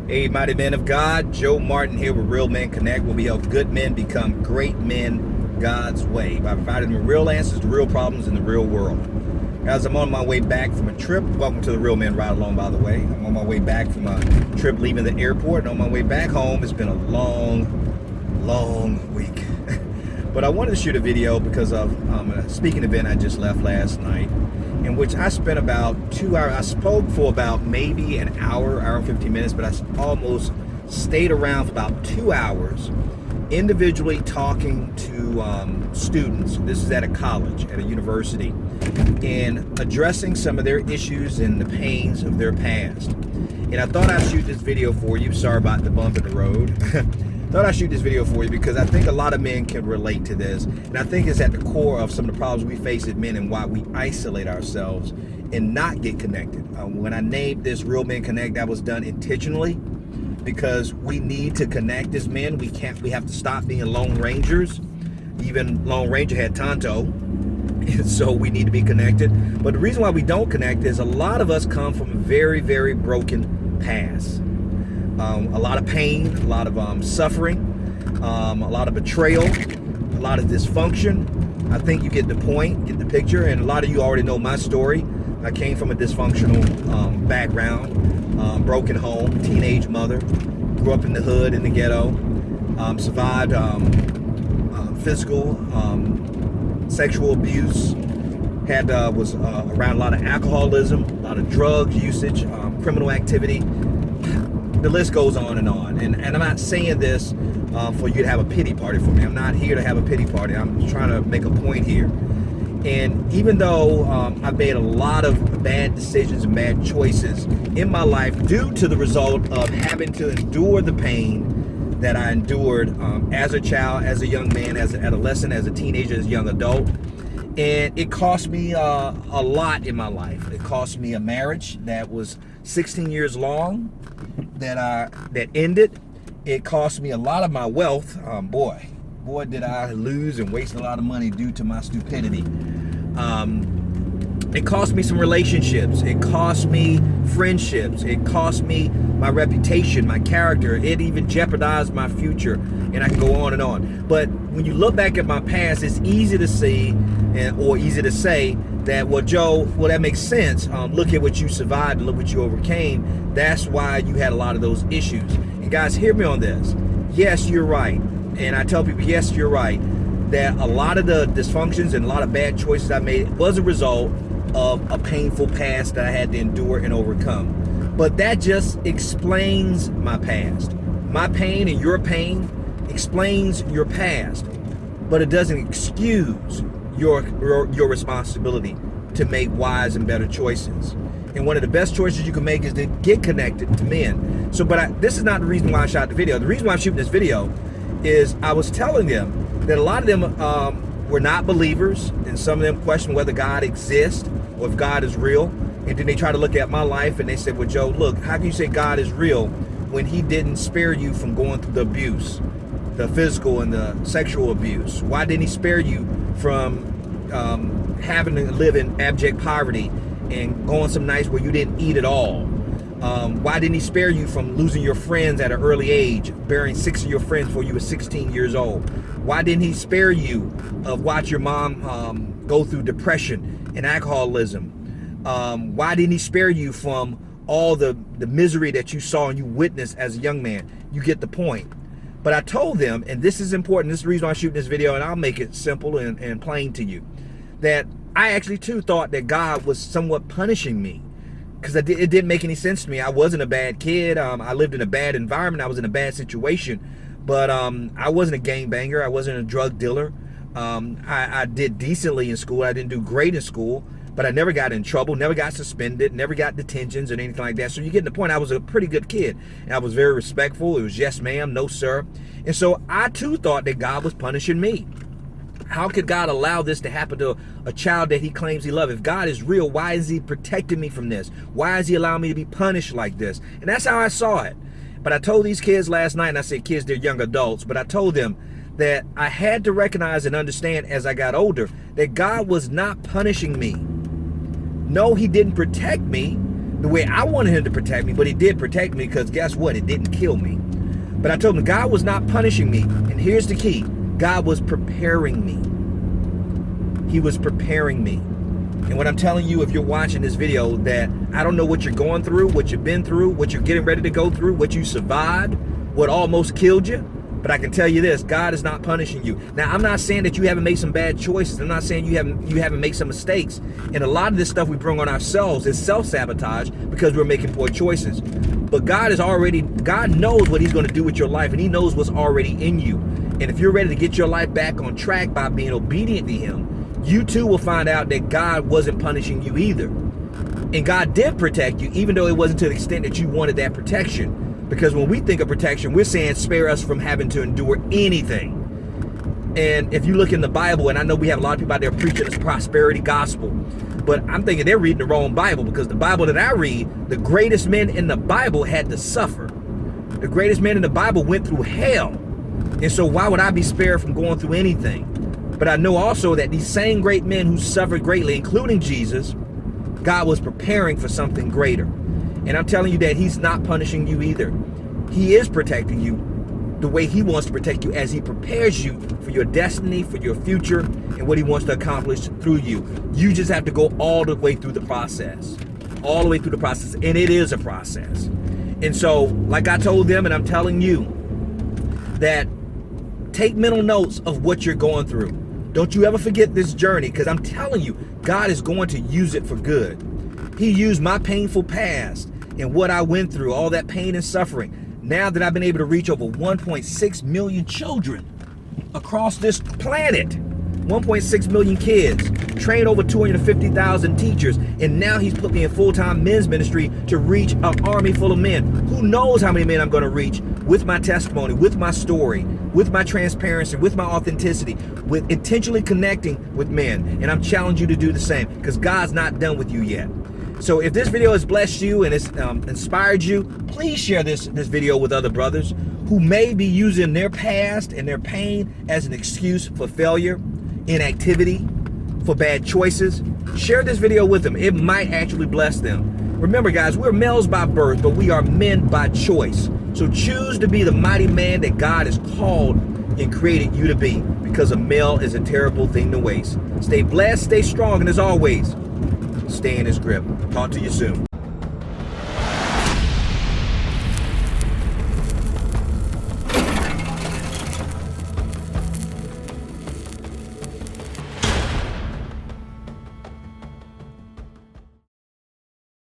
Hey, mighty men of God, Joe Martin here with Real Men Connect, where we help good men become great men God's way by providing them real answers to real problems in the real world. As I'm on my way back from a trip, welcome to the Real Men Ride Along, by the way. I'm on my way back from a trip leaving the airport, and on my way back home, it's been a long week. But I wanted to shoot a video because of a speaking event I just left last night, in which I spent about 2 hours. I spoke for about maybe an hour and 15 minutes, but I almost stayed around for about 2 hours individually talking to students. This is at a college, at a university, and addressing some of their issues and the pains of their past. And I thought I'd shoot this video for you. Sorry about the bump in the road. Thought I'd shoot this video for you because I think a lot of men can relate to this, and I think it's at the core of some of the problems we face as men and why we isolate ourselves and not get connected. When I named this Real Men Connect, that was done intentionally because we need to connect as men. We have to stop being Lone Rangers. Even Lone Ranger had Tonto, and so we need to be connected. But the reason why we don't connect is a lot of us come from a very, very broken past. A lot of pain, a lot of suffering, a lot of betrayal, a lot of dysfunction. I think you get the point, get the picture, and a lot of you already know my story. I came from a dysfunctional background, broken home, teenage mother, grew up in the hood, in the ghetto, survived physical, sexual abuse, was around a lot of alcoholism, a lot of drug usage, criminal activity. The list goes on. And I'm not saying this for you to have a pity party for me. I'm not here to have a pity party. I'm trying to make a point here. And even though I've made a lot of bad decisions and bad choices in my life due to the result of having to endure the pain that I endured as a child, as a young man, as an adolescent, as a teenager, as a young adult. And it cost me a lot in my life. It cost me a marriage that was 16 years long that ended. It cost me a lot of my wealth. Boy did I lose and waste a lot of money due to my stupidity. It cost me some relationships. It cost me friendships. It cost me my reputation, my character. It even jeopardized my future, and I can go on and on. But when you look back at my past, it's easy to see or easy to say that, well, Joe, that makes sense. Look at what you survived and look what you overcame. That's why you had a lot of those issues. And guys, hear me on this. Yes, you're right. And I tell people, yes, you're right, that a lot of the dysfunctions and a lot of bad choices I made was a result of a painful past that I had to endure and overcome. But that just explains my past. My pain and your pain explains your past, but it doesn't excuse your responsibility to make wise and better choices. And one of the best choices you can make is to get connected to men. So, this is not the reason why I shot the video. The reason why I'm shooting this video is I was telling them that a lot of them were not believers, and some of them questioned whether God exists or if God is real. And then they try to look at my life and they said, well, Joe, look, how can you say God is real when he didn't spare you from going through the abuse, the physical and the sexual abuse? Why didn't he spare you from having to live in abject poverty and going some nights where you didn't eat at all? Why didn't he spare you from losing your friends at an early age, burying 6 of your friends before you were 16 years old? Why didn't he spare you of watch your mom go through depression and alcoholism? Why didn't he spare you from all the misery that you saw and you witnessed as a young man? You get the point. But I told them, and this is important, this is the reason why I'm shooting this video, and I'll make it simple and plain to you, that I actually too thought that God was somewhat punishing me, because it didn't make any sense to me. I wasn't a bad kid. I lived in a bad environment. I was in a bad situation, but I wasn't a gangbanger. I wasn't a drug dealer. I did decently in school. I didn't do great in school, but I never got in trouble, never got suspended, never got detentions or anything like that. So you get the point. I was a pretty good kid, and I was very respectful. It was yes, ma'am, no, sir. And so I too thought that God was punishing me. How could God allow this to happen to a child that he claims he loves? If God is real, why is he protecting me from this? Why is he allowing me to be punished like this? And that's how I saw it. But I told these kids last night, and I said kids, they're young adults, but I told them that I had to recognize and understand as I got older that God was not punishing me. No, he didn't protect me, the way I wanted him to protect me, but he did protect me because guess what? It didn't kill me. But I told him God was not punishing me. And here's the key. God was preparing me. He was preparing me. And what I'm telling you, if you're watching this video, that I don't know what you're going through, what you've been through, what you're getting ready to go through, what you survived, what almost killed you. But I can tell you this, God is not punishing you. Now, I'm not saying that you haven't made some bad choices. I'm not saying you haven't made some mistakes. And a lot of this stuff we bring on ourselves is self-sabotage because we're making poor choices. But God knows what he's going to do with your life, and he knows what's already in you. And if you're ready to get your life back on track by being obedient to him, you too will find out that God wasn't punishing you either. And God did protect you, even though it wasn't to the extent that you wanted that protection. Because when we think of protection, we're saying spare us from having to endure anything. And if you look in the Bible, and I know we have a lot of people out there preaching this prosperity gospel, but I'm thinking they're reading the wrong Bible, because the Bible that I read, the greatest men in the Bible had to suffer. The greatest men in the Bible went through hell. And so why would I be spared from going through anything? But I know also that these same great men who suffered greatly, including Jesus, God was preparing for something greater. And I'm telling you that he's not punishing you either. He is protecting you the way he wants to protect you as he prepares you for your destiny, for your future, and what he wants to accomplish through you. You just have to go all the way through the process. All the way through the process. And it is a process. And so, like I told them, and I'm telling you, that take mental notes of what you're going through. Don't you ever forget this journey, because I'm telling you, God is going to use it for good. He used my painful past and what I went through, all that pain and suffering. Now that I've been able to reach over 1.6 million children across this planet, 1.6 million kids, trained over 250,000 teachers, and now he's put me in full-time men's ministry to reach an army full of men. Who knows how many men I'm going to reach with my testimony, with my story, with my transparency, with my authenticity, with intentionally connecting with men. And I'm challenging you to do the same, because God's not done with you yet. So if this video has blessed you and it's inspired you, please share this video with other brothers who may be using their past and their pain as an excuse for failure, inactivity, for bad choices. Share this video with them. It might actually bless them. Remember, guys, we're males by birth, but we are men by choice. So choose to be the mighty man that God has called and created you to be, because a male is a terrible thing to waste. Stay blessed, stay strong, and as always, stay in his grip. Talk to you soon.